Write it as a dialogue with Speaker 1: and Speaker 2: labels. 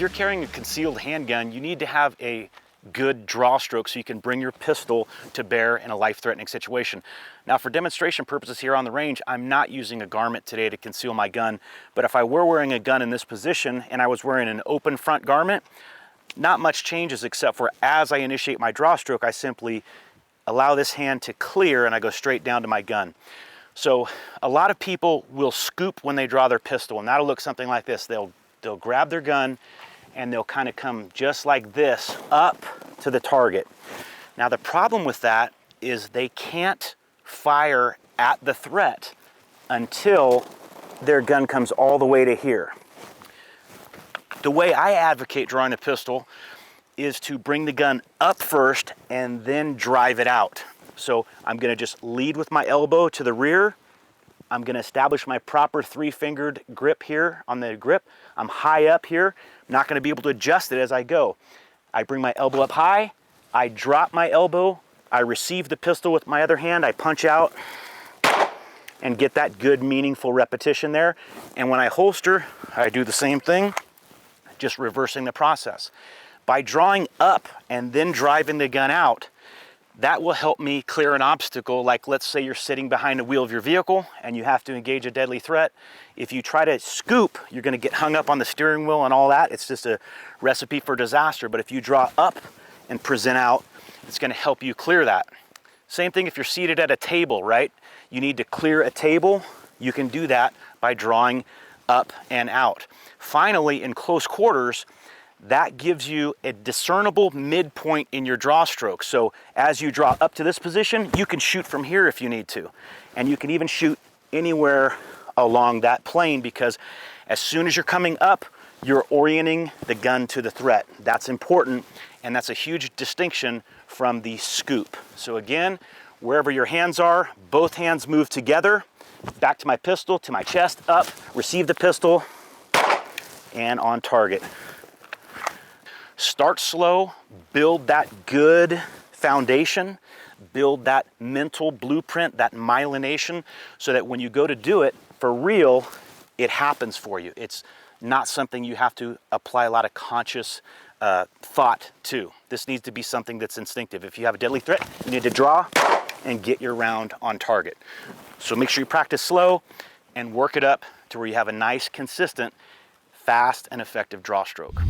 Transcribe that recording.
Speaker 1: you're carrying a concealed handgun, you need to have a good draw stroke so you can bring your pistol to bear in a life-threatening situation. Now, for demonstration purposes here on the range, I'm not using a garment today to conceal my gun, but if I were wearing a gun in this position and I was wearing an open front garment, not much changes except for as I initiate my draw stroke, I simply allow this hand to clear and I go straight down to my gun. So a lot of people will scoop when they draw their pistol, and that'll look something like this. They'll grab their gun and they'll kind of come just like this up to the target. Now the problem with that is they can't fire at the threat until their gun comes all the way to here. The way I advocate drawing a pistol is to bring the gun up first and then drive it out. So I'm gonna just lead with my elbow to the rear. I'm gonna establish my proper 3-fingered grip here on the grip. I'm high up here. I'm not gonna be able to adjust it as I go. I bring my elbow up high, I drop my elbow, I receive the pistol with my other hand, I punch out and get that good, meaningful repetition there. And when I holster, I do the same thing, just reversing the process. By drawing up and then driving the gun out, that will help me clear an obstacle. Like, let's say you're sitting behind the wheel of your vehicle and you have to engage a deadly threat. If you try to scoop, you're gonna get hung up on the steering wheel and all that. It's just a recipe for disaster. But if you draw up and present out, it's gonna help you clear that. Same thing if you're seated at a table, right? You need to clear a table. You can do that by drawing up and out. Finally, in close quarters, that gives you a discernible midpoint in your draw stroke. So as you draw up to this position, you can shoot from here if you need to. And you can even shoot anywhere along that plane, because as soon as you're coming up, you're orienting the gun to the threat. That's important, and that's a huge distinction from the scoop. So again, wherever your hands are, both hands move together, back to my pistol, to my chest, up, receive the pistol, and on target. Start slow, build that good foundation, build that mental blueprint, that myelination, so that when you go to do it for real, it happens for you. It's not something you have to apply a lot of conscious thought to. This needs to be something that's instinctive. If you have a deadly threat, you need to draw and get your round on target. So make sure you practice slow and work it up to where you have a nice, consistent, fast, and effective draw stroke.